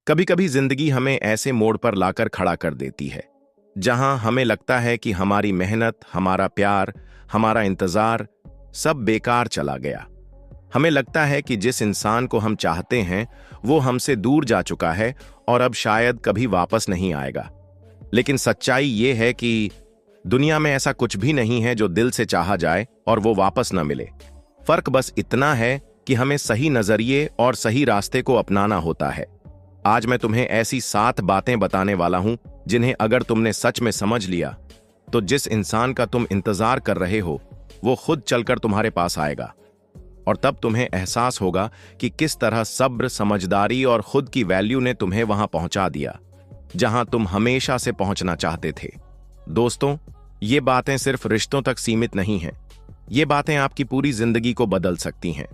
कभी कभी जिंदगी हमें ऐसे मोड़ पर लाकर खड़ा कर देती है जहां हमें लगता है कि हमारी मेहनत, हमारा प्यार, हमारा इंतजार सब बेकार चला गया। हमें लगता है कि जिस इंसान को हम चाहते हैं वो हमसे दूर जा चुका है और अब शायद कभी वापस नहीं आएगा। लेकिन सच्चाई ये है कि दुनिया में ऐसा कुछ भी नहीं है जो दिल से चाहा जाए और वो वापस न मिले। फर्क बस इतना है कि हमें सही नजरिए और सही रास्ते को अपनाना होता है। आज मैं तुम्हें ऐसी 7 बातें बताने वाला हूं जिन्हें अगर तुमने सच में समझ लिया तो जिस इंसान का तुम इंतजार कर रहे हो वो खुद चलकर तुम्हारे पास आएगा। और तब तुम्हें एहसास होगा कि किस तरह सब्र, समझदारी और खुद की वैल्यू ने तुम्हें वहां पहुंचा दिया जहां तुम हमेशा से पहुंचना चाहते थे। दोस्तों, ये बातें सिर्फ रिश्तों तक सीमित नहीं हैं। ये बातें आपकी पूरी जिंदगी को बदल सकती हैं।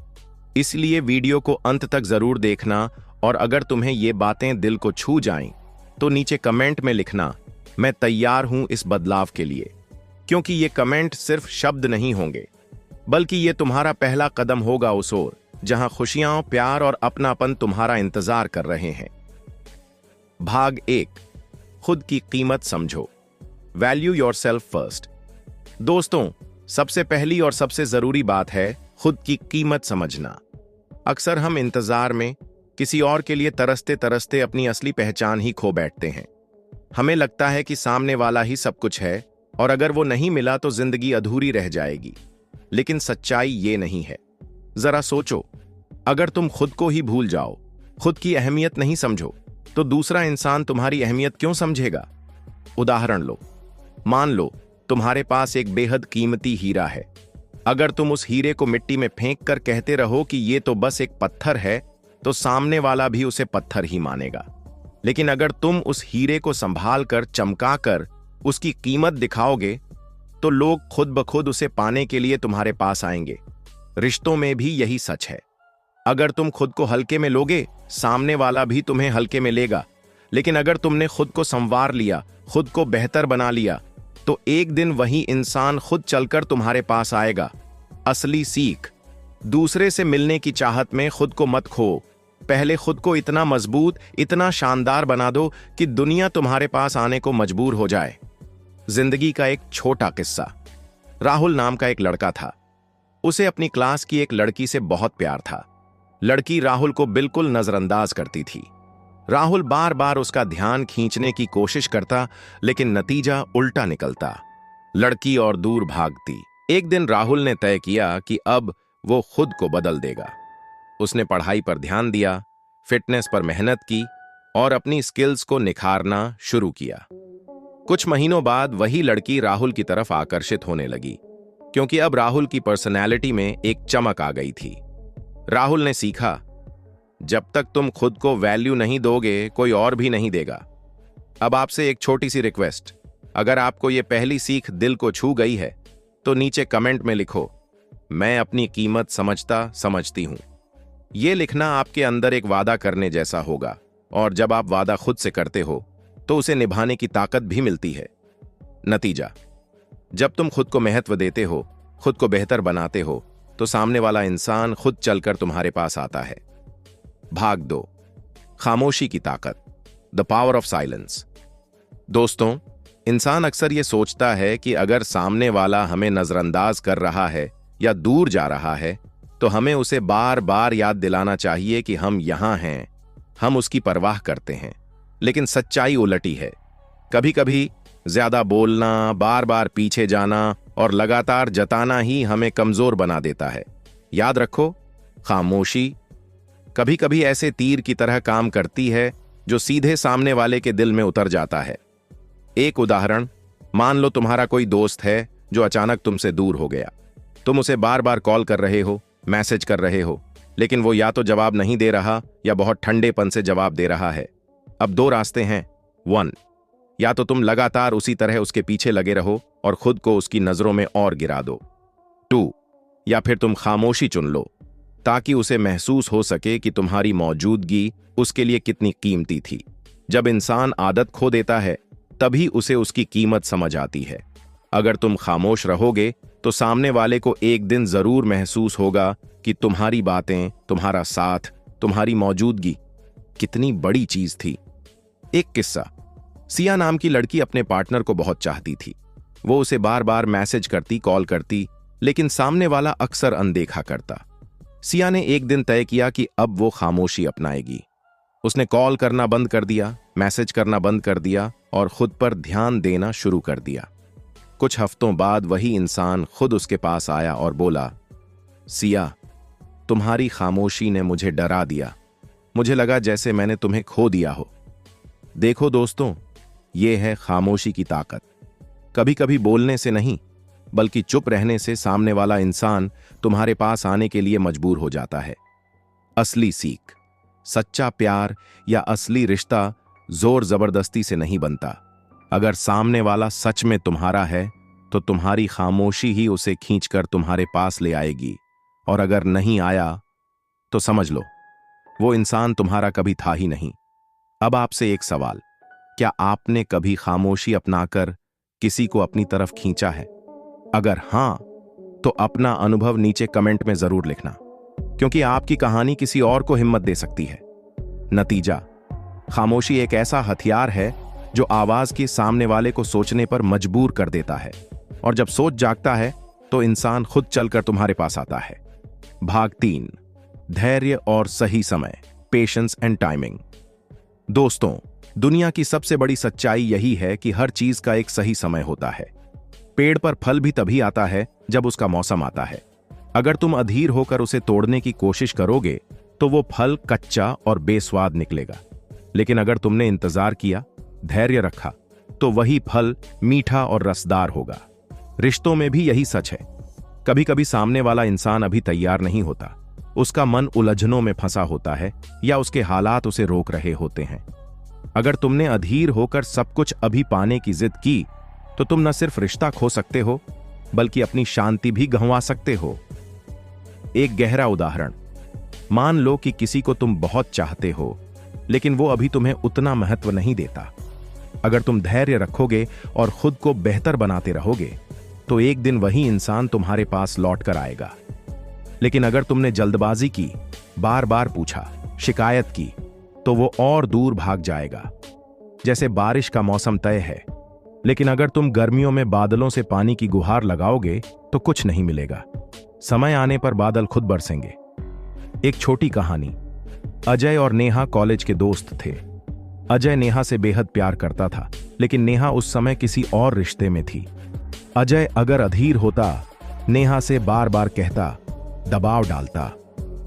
इसलिए वीडियो को अंत तक जरूर देखना और अगर तुम्हें ये बातें दिल को छू जाएं तो नीचे कमेंट में लिखना, मैं तैयार हूं इस बदलाव के लिए। क्योंकि ये कमेंट सिर्फ शब्द नहीं होंगे बल्कि ये तुम्हारा पहला कदम होगा उस ओर जहां खुशियां, प्यार और अपनापन तुम्हारा इंतजार कर रहे हैं। भाग 1, खुद की कीमत समझो। Value yourself first. दोस्तों, सबसे पहली और सबसे जरूरी बात है खुद की कीमत समझना। अक्सर हम इंतजार में किसी और के लिए तरसते तरसते अपनी असली पहचान ही खो बैठते हैं। हमें लगता है कि सामने वाला ही सब कुछ है और अगर वो नहीं मिला तो जिंदगी अधूरी रह जाएगी। लेकिन सच्चाई ये नहीं है। जरा सोचो, अगर तुम खुद को ही भूल जाओ, खुद की अहमियत नहीं समझो, तो दूसरा इंसान तुम्हारी अहमियत क्यों समझेगा? उदाहरण लो, मान लो तुम्हारे पास एक बेहद कीमती हीरा है। अगर तुम उस हीरे को मिट्टी में फेंक कर कहते रहो कि ये तो बस एक पत्थर है तो सामने वाला भी उसे पत्थर ही मानेगा। लेकिन अगर तुम उस हीरे को संभाल कर, चमका कर उसकी कीमत दिखाओगे तो लोग खुद ब खुद उसे पाने के लिए तुम्हारे पास आएंगे। रिश्तों में भी यही सच है। अगर तुम खुद को हल्के में लोगे, सामने वाला भी तुम्हें हल्के में लेगा। लेकिन अगर तुमने खुद को संवार लिया, खुद को बेहतर बना लिया, तो एक दिन वही इंसान खुद चलकर तुम्हारे पास आएगा। असली सीख, दूसरे से मिलने की चाहत में खुद को मत खो। पहले खुद को इतना मजबूत, इतना शानदार बना दो कि दुनिया तुम्हारे पास आने को मजबूर हो जाए। जिंदगी का एक छोटा किस्सा। राहुल नाम का एक लड़का था। उसे अपनी क्लास की एक लड़की से बहुत प्यार था। लड़की राहुल को बिल्कुल नजरअंदाज करती थी। राहुल बार बार उसका ध्यान खींचने की कोशिश करता, लेकिन नतीजा उल्टा निकलता। लड़की और दूर भागती। एक दिन राहुल ने तय किया कि अब वो खुद को बदल देगा। उसने पढ़ाई पर ध्यान दिया, फिटनेस पर मेहनत की और अपनी स्किल्स को निखारना शुरू किया। कुछ महीनों बाद वही लड़की राहुल की तरफ आकर्षित होने लगी, क्योंकि अब राहुल की पर्सनैलिटी में एक चमक आ गई थी। राहुल ने सीखा, जब तक तुम खुद को वैल्यू नहीं दोगे, कोई और भी नहीं देगा। अब आपसे एक छोटी सी रिक्वेस्ट, अगर आपको ये पहली सीख दिल को छू गई है तो नीचे कमेंट में लिखो, मैं अपनी कीमत समझती हूं। ये लिखना आपके अंदर एक वादा करने जैसा होगा, और जब आप वादा खुद से करते हो तो उसे निभाने की ताकत भी मिलती है। नतीजा, जब तुम खुद को महत्व देते हो, खुद को बेहतर बनाते हो, तो सामने वाला इंसान खुद चलकर तुम्हारे पास आता है। भाग 2, खामोशी की ताकत, द पावर ऑफ साइलेंस। दोस्तों, इंसान अक्सर ये सोचता है कि अगर सामने वाला हमें नजरअंदाज कर रहा है या दूर जा रहा है तो हमें उसे बार बार याद दिलाना चाहिए कि हम यहां हैं, हम उसकी परवाह करते हैं। लेकिन सच्चाई उलटी है। कभी कभी ज्यादा बोलना, बार बार पीछे जाना और लगातार जताना ही हमें कमजोर बना देता है। याद रखो, खामोशी कभी कभी ऐसे तीर की तरह काम करती है जो सीधे सामने वाले के दिल में उतर जाता है। एक उदाहरण, मान लो तुम्हारा कोई दोस्त है जो अचानक तुमसे दूर हो गया। तुम उसे बार बार कॉल कर रहे हो, मैसेज कर रहे हो, लेकिन वो या तो जवाब नहीं दे रहा या बहुत ठंडेपन से जवाब दे रहा है। अब 2 रास्ते हैं। 1, या तो तुम लगातार उसी तरह उसके पीछे लगे रहो और खुद को उसकी नजरों में और गिरा दो। 2, या फिर तुम खामोशी चुन लो ताकि उसे महसूस हो सके कि तुम्हारी मौजूदगी उसके लिए कितनी कीमती थी। जब इंसान आदत खो देता है तभी उसे उसकी कीमत समझ आती है। अगर तुम खामोश रहोगे तो सामने वाले को एक दिन जरूर महसूस होगा कि तुम्हारी बातें, तुम्हारा साथ, तुम्हारी मौजूदगी कितनी बड़ी चीज थी। एक किस्सा। सिया नाम की लड़की अपने पार्टनर को बहुत चाहती थी। वो उसे बार बार मैसेज करती, कॉल करती, लेकिन सामने वाला अक्सर अनदेखा करता। सिया ने एक दिन तय किया कि अब वो खामोशी अपनाएगी। उसने कॉल करना बंद कर दिया, मैसेज करना बंद कर दिया और खुद पर ध्यान देना शुरू कर दिया। कुछ हफ्तों बाद वही इंसान खुद उसके पास आया और बोला, सिया, तुम्हारी खामोशी ने मुझे डरा दिया। मुझे लगा जैसे मैंने तुम्हें खो दिया हो। देखो दोस्तों, ये है खामोशी की ताकत। कभी कभी बोलने से नहीं, बल्कि चुप रहने से सामने वाला इंसान तुम्हारे पास आने के लिए मजबूर हो जाता है। असली सीख। सच्चा प्यार या असली रिश्ता जोर जबरदस्ती से नहीं बनता। अगर सामने वाला सच में तुम्हारा है तो तुम्हारी खामोशी ही उसे खींचकर तुम्हारे पास ले आएगी, और अगर नहीं आया तो समझ लो वो इंसान तुम्हारा कभी था ही नहीं। अब आपसे एक सवाल, क्या आपने कभी खामोशी अपनाकर किसी को अपनी तरफ खींचा है? अगर हां, तो अपना अनुभव नीचे कमेंट में जरूर लिखना, क्योंकि आपकी कहानी किसी और को हिम्मत दे सकती है। नतीजा, खामोशी एक ऐसा हथियार है जो आवाज के सामने वाले को सोचने पर मजबूर कर देता है, और जब सोच जागता है तो इंसान खुद चलकर तुम्हारे पास आता है। भाग 3, धैर्य और सही समय, पेशेंस एंड टाइमिंग। दोस्तों, दुनिया की सबसे बड़ी सच्चाई यही है कि हर चीज का एक सही समय होता है। पेड़ पर फल भी तभी आता है जब उसका मौसम आता है। अगर तुम अधीर होकर उसे तोड़ने की कोशिश करोगे तो वो फल कच्चा और बेस्वाद निकलेगा। लेकिन अगर तुमने इंतजार किया, धैर्य रखा, तो वही फल मीठा और रसदार होगा। रिश्तों में भी यही सच है। कभी कभी सामने वाला इंसान अभी तैयार नहीं होता। उसका मन उलझनों में फंसा होता है या उसके हालात उसे रोक रहे होते हैं। अगर तुमने अधीर होकर सब कुछ अभी पाने की जिद की तो तुम न सिर्फ रिश्ता खो सकते हो, बल्कि अपनी शांति भी गंवा सकते हो। एक गहरा उदाहरण। मान लो कि किसी को तुम बहुत चाहते हो, लेकिन वो अभी तुम्हें उतना महत्व नहीं देता। अगर तुम धैर्य रखोगे और खुद को बेहतर बनाते रहोगे तो एक दिन वही इंसान तुम्हारे पास लौट कर आएगा। लेकिन अगर तुमने जल्दबाजी की, बार बार पूछा, शिकायत की, तो वो और दूर भाग जाएगा। जैसे बारिश का मौसम तय है, लेकिन अगर तुम गर्मियों में बादलों से पानी की गुहार लगाओगे तो कुछ नहीं मिलेगा। समय आने पर बादल खुद बरसेंगे। एक छोटी कहानी। अजय और नेहा कॉलेज के दोस्त थे। अजय नेहा से बेहद प्यार करता था, लेकिन नेहा उस समय किसी और रिश्ते में थी। अजय अगर अधीर होता, नेहा से बार बार कहता, दबाव डालता,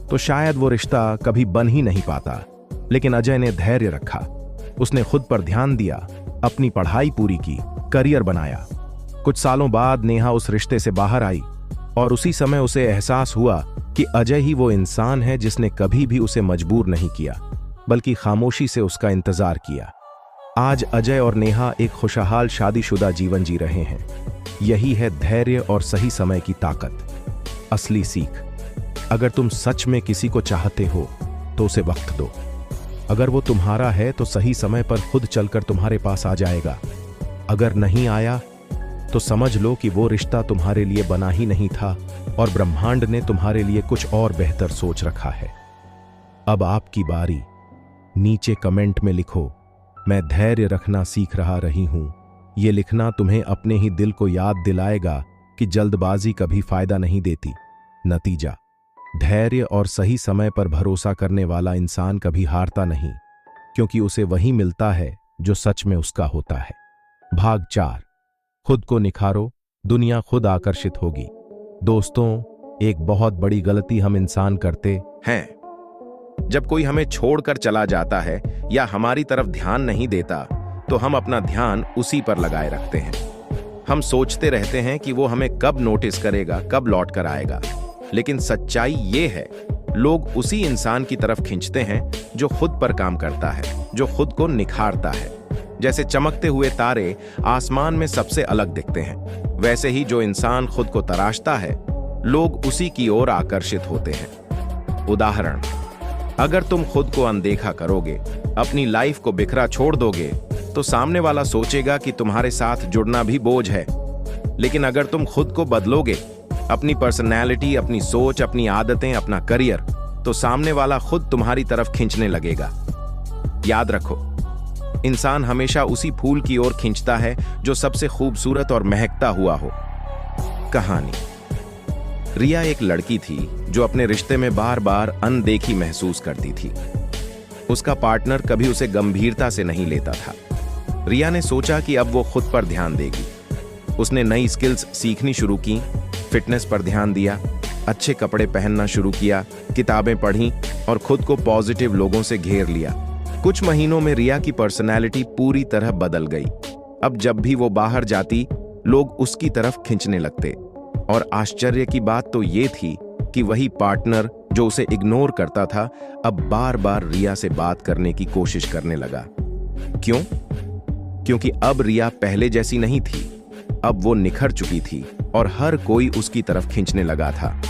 तो शायद वो रिश्ता कभी बन ही नहीं पाता। लेकिन अजय ने धैर्य रखा। उसने खुद पर ध्यान दिया, अपनी पढ़ाई पूरी की, करियर बनाया। कुछ सालों बाद नेहा उस रिश्ते से बाहर आई और उसी समय उसे एहसास हुआ कि अजय ही वो इंसान है जिसने कभी भी उसे मजबूर नहीं किया, बल्कि खामोशी से उसका इंतजार किया। आज अजय और नेहा एक खुशहाल शादीशुदा जीवन जी रहे हैं। यही है धैर्य और सही समय की ताकत। असली सीख। अगर तुम सच में किसी को चाहते हो तो उसे वक्त दो। अगर वो तुम्हारा है तो सही समय पर खुद चलकर तुम्हारे पास आ जाएगा। अगर नहीं आया तो समझ लो कि वो रिश्ता तुम्हारे लिए बना ही नहीं था और ब्रह्मांड ने तुम्हारे लिए कुछ और बेहतर सोच रखा है। अब आपकी बारी। नीचे कमेंट में लिखो, मैं धैर्य रखना सीख रही हूं। ये लिखना तुम्हें अपने ही दिल को याद दिलाएगा कि जल्दबाजी कभी फायदा नहीं देती। नतीजा, धैर्य और सही समय पर भरोसा करने वाला इंसान कभी हारता नहीं, क्योंकि उसे वही मिलता है जो सच में उसका होता है। भाग 4, खुद को निखारो, दुनिया खुद आकर्षित होगी। दोस्तों, एक बहुत बड़ी गलती हम इंसान करते हैं। जब कोई हमें छोड़कर चला जाता है या हमारी तरफ ध्यान नहीं देता, तो हम अपना ध्यान उसी पर लगाए रखते हैं। हम सोचते रहते हैं कि वो हमें कब नोटिस करेगा, कब लौट कर आएगा। लेकिन सच्चाई ये है, लोग उसी इंसान की तरफ खींचते हैं जो खुद पर काम करता है, जो खुद को निखारता है। जैसे चमकते हुए तारे आसमान में सबसे अलग दिखते हैं, वैसे ही जो इंसान खुद को तराशता है, लोग उसी की ओर आकर्षित होते हैं। उदाहरण, अगर तुम खुद को अनदेखा करोगे, अपनी लाइफ को बिखरा छोड़ दोगे, तो सामने वाला सोचेगा कि तुम्हारे साथ जुड़ना भी बोझ है। लेकिन अगर तुम खुद को बदलोगे, अपनी पर्सनैलिटी, अपनी सोच, अपनी आदतें, अपना करियर, तो सामने वाला खुद तुम्हारी तरफ खींचने लगेगा। याद रखो, इंसान हमेशा उसी फूल की ओर खींचता है जो सबसे खूबसूरत और महकता हुआ हो। कहानी। रिया एक लड़की थी जो अपने रिश्ते में बार बार अनदेखी महसूस करती थी। उसका पार्टनर कभी उसे गंभीरता से नहीं लेता था। रिया ने सोचा कि अब वो खुद पर ध्यान देगी। उसने नई स्किल्स सीखनी शुरू की, फिटनेस पर ध्यान दिया, अच्छे कपड़े पहनना शुरू किया, किताबें पढ़ी और खुद को पॉजिटिव लोगों से घेर लिया। कुछ महीनों में रिया की पर्सनैलिटी पूरी तरह बदल गई। अब जब भी वो बाहर जाती, लोग उसकी तरफ खींचने लगते। और आश्चर्य की बात तो ये थी कि वही पार्टनर जो उसे इग्नोर करता था, अब बार बार रिया से बात करने की कोशिश करने लगा। क्यों? क्योंकि अब रिया पहले जैसी नहीं थी। अब वो निखर चुकी थी और हर कोई उसकी तरफ खींचने लगा था।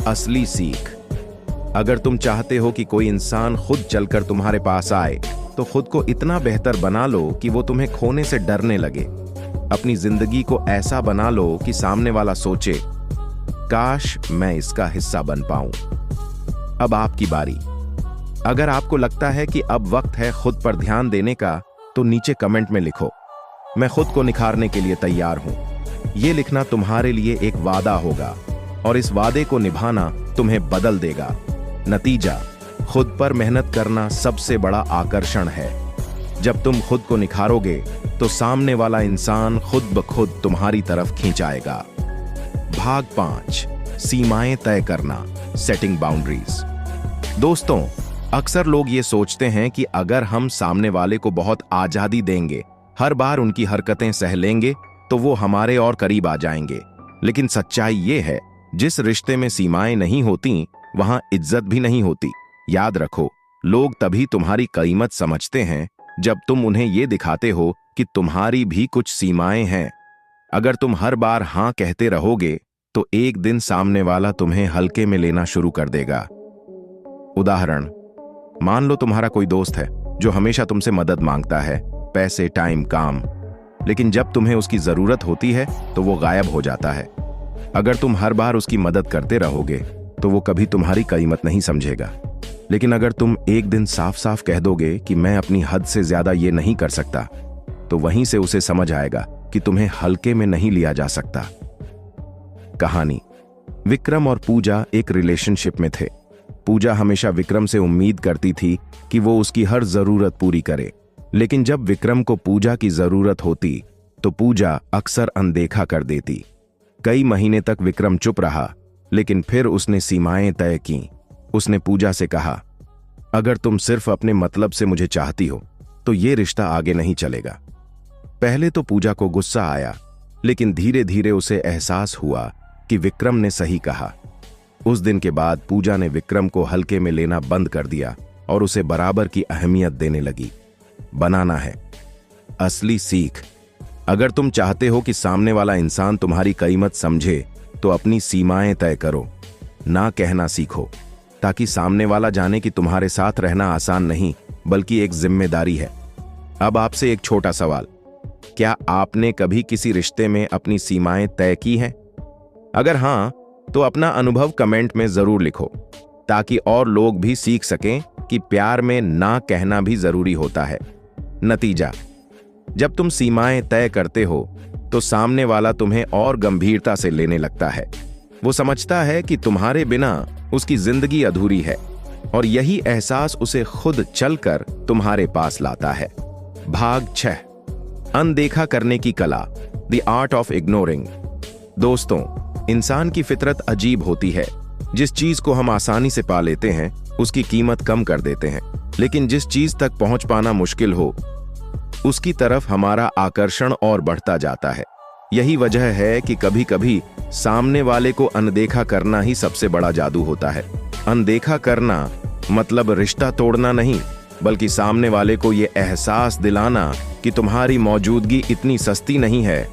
असली सीख। अगर तुम चाहते हो कि कोई इंसान खुद चलकर तुम्हारे पास आए, तो खुद को इतना बेहतर बना लो कि वो तुम्हें खोने से डरने लगे। अपनी जिंदगी को ऐसा बना लो कि सामने वाला सोचे, काश मैं इसका हिस्सा बन पाऊं। अब आपकी बारी। अगर आपको लगता है कि अब वक्त है खुद पर ध्यान देने का, तो नीचे कमेंट में लिखो, मैं खुद को निखारने के लिए तैयार हूं। यह लिखना तुम्हारे लिए एक वादा होगा और इस वादे को निभाना तुम्हें बदल देगा। नतीजा, खुद पर मेहनत करना सबसे बड़ा आकर्षण है। जब तुम खुद को निखारोगे तो सामने वाला इंसान खुद ब खुद तुम्हारी तरफ खींचाएगा। भाग 5, सीमाएं तय करना, सेटिंग बाउंड्रीज। दोस्तों, अक्सर लोग ये सोचते हैं कि अगर हम सामने वाले को बहुत आजादी देंगे, हर बार उनकी हरकतें सह लेंगे, तो वो हमारे और करीब आ जाएंगे। लेकिन सच्चाई ये है, जिस रिश्ते में सीमाएं नहीं होती, वहां इज्जत भी नहीं होती। याद रखो, लोग तभी तुम्हारी कीमत समझते हैं जब तुम उन्हें ये दिखाते हो कि तुम्हारी भी कुछ सीमाएं हैं। अगर तुम हर बार हां कहते रहोगे, तो एक दिन सामने वाला तुम्हें हल्के में लेना शुरू कर देगा। उदाहरण, मान लो तुम्हारा कोई दोस्त है जो हमेशा तुमसे मदद मांगता है, पैसे, टाइम, काम, लेकिन जब तुम्हें उसकी जरूरत होती है तो वो गायब हो जाता है। अगर तुम हर बार उसकी मदद करते रहोगे तो वो कभी तुम्हारी कीमत नहीं समझेगा। लेकिन अगर तुम एक दिन साफ साफ कह दोगे कि मैं अपनी हद से ज्यादा ये नहीं कर सकता, तो वहीं से उसे समझ आएगा कि तुम्हें हल्के में नहीं लिया जा सकता। कहानी। विक्रम और पूजा एक रिलेशनशिप में थे। पूजा हमेशा विक्रम से उम्मीद करती थी कि वो उसकी हर जरूरत पूरी करे, लेकिन जब विक्रम को पूजा की जरूरत होती तो पूजा अक्सर अनदेखा कर देती। कई महीने तक विक्रम चुप रहा, लेकिन फिर उसने सीमाएं तय की। उसने पूजा से कहा, अगर तुम सिर्फ अपने मतलब से मुझे चाहती हो तो ये रिश्ता आगे नहीं चलेगा। पहले तो पूजा को गुस्सा आया, लेकिन धीरे धीरे उसे एहसास हुआ कि विक्रम ने सही कहा। उस दिन के बाद पूजा ने विक्रम को हल्के में लेना बंद कर दिया और उसे बराबर की अहमियत देने लगी। बनाना है। असली सीख। अगर तुम चाहते हो कि सामने वाला इंसान तुम्हारी कीमत समझे, तो अपनी सीमाएं तय करो। ना कहना सीखो, ताकि सामने वाला जाने कि तुम्हारे साथ रहना आसान नहीं, बल्कि एक जिम्मेदारी है। अब आपसे एक छोटा सवाल, क्या आपने कभी किसी रिश्ते में अपनी सीमाएं तय की हैं? अगर हां, तो अपना अनुभव कमेंट में जरूर लिखो, ताकि और लोग भी सीख सकें कि प्यार में ना कहना भी जरूरी होता है। नतीजा, जब तुम सीमाएं तय करते हो तो सामने वाला तुम्हें और गंभीरता से लेने लगता है। वो समझता है कि तुम्हारे बिना उसकी जिंदगी अधूरी है, और यही एहसास उसे खुद चलकर तुम्हारे पास लाता है। भाग 6, अनदेखा करने की कला, द आर्ट ऑफ इग्नोरिंग। दोस्तों, इंसान की फितरत अजीब होती है। जिस चीज को हम आसानी से पा लेते हैं, उसकी कीमत कम कर देते हैं, लेकिन जिस चीज तक पहुंच पाना मुश्किल हो, उसकी तरफ हमारा आकर्षण और बढ़ता जाता है। यही वजह है कि कभी कभी सामने वाले को अनदेखा करना ही सबसे बड़ा जादू होता है। अनदेखा करना मतलब रिश्ता तोड़ना नहीं, बल्कि सामने वाले को यह एहसास दिलाना कि तुम्हारी मौजूदगी इतनी सस्ती नहीं है।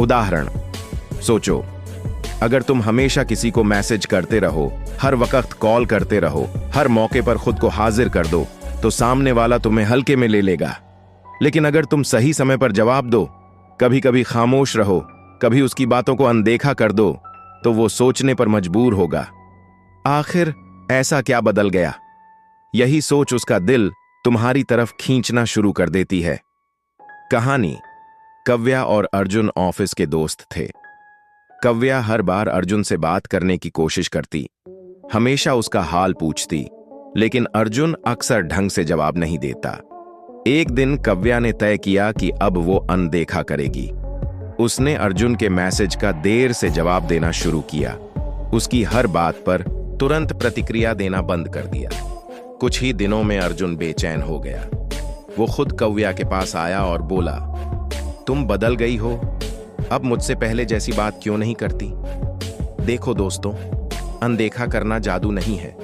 उदाहरण, सोचो, अगर तुम हमेशा किसी को मैसेज करते रहो, हर वक्त कॉल करते रहो, हर मौके पर खुद को हाजिर कर दो, तो सामने वाला तुम्हें हल्के में ले लेगा। लेकिन अगर तुम सही समय पर जवाब दो, कभी कभी खामोश रहो, कभी उसकी बातों को अनदेखा कर दो, तो वो सोचने पर मजबूर होगा, आखिर ऐसा क्या बदल गया। यही सोच उसका दिल तुम्हारी तरफ खींचना शुरू कर देती है। कहानी। कव्या और अर्जुन ऑफिस के दोस्त थे। कव्या हर बार अर्जुन से बात करने की कोशिश करती, हमेशा उसका हाल पूछती, लेकिन अर्जुन अक्सर ढंग से जवाब नहीं देता। एक दिन कव्या ने तय किया कि अब वो अनदेखा करेगी। उसने अर्जुन के मैसेज का देर से जवाब देना शुरू किया। उसकी हर बात पर तुरंत प्रतिक्रिया देना बंद कर दिया। कुछ ही दिनों में अर्जुन बेचैन हो गया। वो खुद कव्या के पास आया और बोला, तुम बदल गई हो, अब मुझसे पहले जैसी बात क्यों नहीं करती? देखो दोस्तों, अनदेखा करना जादू नहीं है,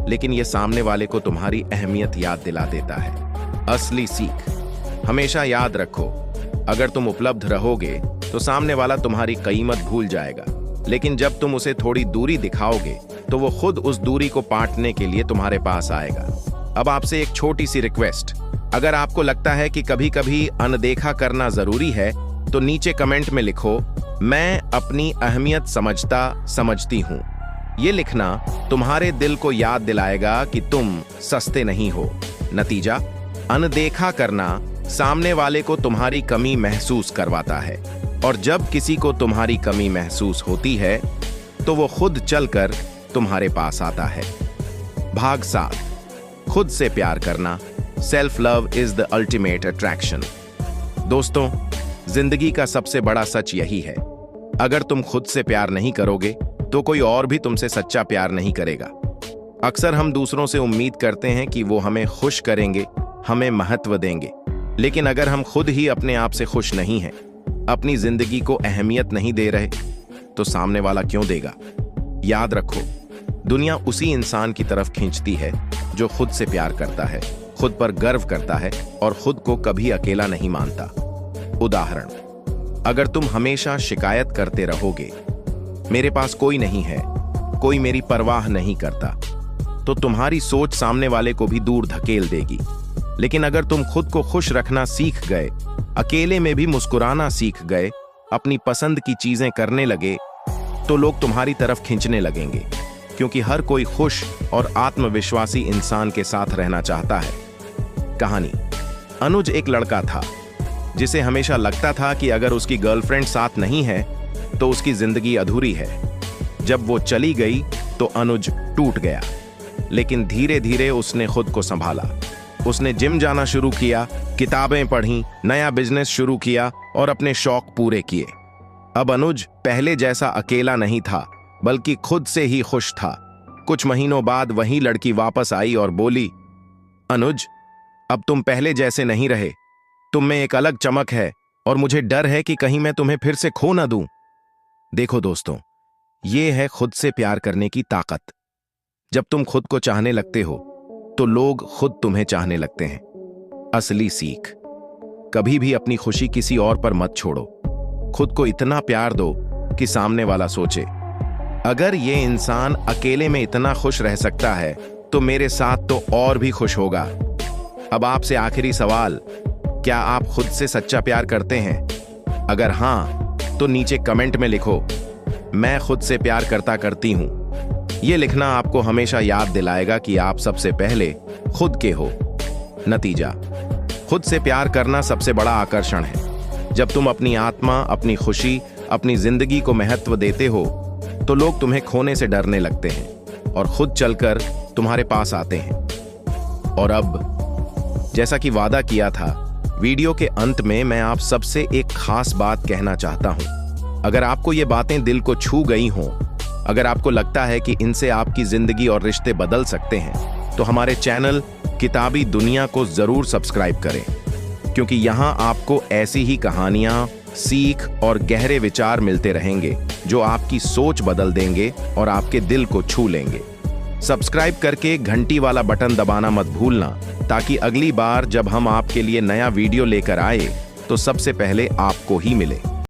लेकिन ये सामने वाले को तुम्हारी अहमियत याद दिला देता है। असली सीख। हमेशा याद रखो, अगर तुम उपलब्ध रहोगे तो सामने वाला तुम्हारी कीमत भूल जाएगा, लेकिन जब तुम उसे थोड़ी दूरी दिखाओगे तो वो खुद उस दूरी को पाटने के लिए तुम्हारे पास आएगा। अब आपसे एक छोटी सी रिक्वेस्ट, अगर आपको लगता है कि कभी कभी अनदेखा करना जरूरी है तो नीचे कमेंट में लिखो, मैं अपनी अहमियत समझती हूं। ये लिखना तुम्हारे दिल को याद दिलाएगा कि तुम सस्ते नहीं हो। नतीजा, अनदेखा करना सामने वाले को तुम्हारी कमी महसूस करवाता है, और जब किसी को तुम्हारी कमी महसूस होती है तो वो खुद चलकर तुम्हारे पास आता है। भाग 7। खुद से प्यार करना। Self love is the ultimate attraction. दोस्तों, जिंदगी का सबसे बड़ा सच यही है, अगर तुम खुद से प्यार नहीं करोगे तो कोई और भी तुमसे सच्चा प्यार नहीं करेगा। अक्सर हम दूसरों से उम्मीद करते हैं कि वो हमें खुश करेंगे, हमें महत्व देंगे, लेकिन अगर हम खुद ही अपने आप से खुश नहीं हैं, अपनी जिंदगी को अहमियत नहीं दे रहे, तो सामने वाला क्यों देगा? याद रखो, दुनिया उसी इंसान की तरफ खींचती है जो खुद से प्यार करता है, खुद पर गर्व करता है और खुद को कभी अकेला नहीं मानता। उदाहरण, अगर तुम हमेशा शिकायत करते रहोगे, मेरे पास कोई नहीं है, कोई मेरी परवाह नहीं करता, तो तुम्हारी सोच सामने वाले को भी दूर धकेल देगी। लेकिन अगर तुम खुद को खुश रखना सीख गए, अकेले में भी मुस्कुराना सीख गए, अपनी पसंद की चीजें करने लगे, तो लोग तुम्हारी तरफ खींचने लगेंगे, क्योंकि हर कोई खुश और आत्मविश्वासी इंसान के साथ रहना चाहता है। कहानी। अनुज एक लड़का था जिसे हमेशा लगता था कि अगर उसकी गर्लफ्रेंड साथ नहीं है तो उसकी जिंदगी अधूरी है। जब वो चली गई तो अनुज टूट गया, लेकिन धीरे धीरे उसने खुद को संभाला। उसने जिम जाना शुरू किया, किताबें पढ़ी, नया बिजनेस शुरू किया और अपने शौक पूरे किए। अब अनुज पहले जैसा अकेला नहीं था, बल्कि खुद से ही खुश था। कुछ महीनों बाद वही लड़की वापस आई और बोली, अनुज, अब तुम पहले जैसे नहीं रहे, तुम में एक अलग चमक है और मुझे डर है कि कहीं मैं तुम्हें फिर से खो ना दूं। देखो दोस्तों, ये है खुद से प्यार करने की ताकत। जब तुम खुद को चाहने लगते हो तो लोग खुद तुम्हें चाहने लगते हैं। असली सीख। कभी भी अपनी खुशी किसी और पर मत छोड़ो। खुद को इतना प्यार दो कि सामने वाला सोचे, अगर ये इंसान अकेले में इतना खुश रह सकता है तो मेरे साथ तो और भी खुश होगा। अब आपसे आखिरी सवाल, क्या आप खुद से सच्चा प्यार करते हैं? अगर हां, तो नीचे कमेंट में लिखो, मैं खुद से प्यार करती हूं। ये लिखना आपको हमेशा याद दिलाएगा कि आप सबसे पहले खुद के हो। नतीजा, खुद से प्यार करना सबसे बड़ा आकर्षण है। जब तुम अपनी आत्मा, अपनी खुशी, अपनी जिंदगी को महत्व देते हो तो लोग तुम्हें खोने से डरने लगते हैं और खुद चलकर तुम्हारे पास आते हैं। और अब, जैसा कि वादा किया था, वीडियो के अंत में मैं आप सबसे एक खास बात कहना चाहता हूं। अगर आपको ये बातें दिल को छू गई हों, अगर आपको लगता है कि इनसे आपकी जिंदगी और रिश्ते बदल सकते हैं, तो हमारे चैनल किताबी दुनिया को जरूर सब्सक्राइब करें, क्योंकि यहां आपको ऐसी ही कहानियां, सीख और गहरे विचार मिलते रहेंगे जो आपकी सोच बदल देंगे और आपके दिल को छू लेंगे। सब्सक्राइब करके घंटी वाला बटन दबाना मत भूलना, ताकि अगली बार जब हम आपके लिए नया वीडियो लेकर आए तो सबसे पहले आपको ही मिले।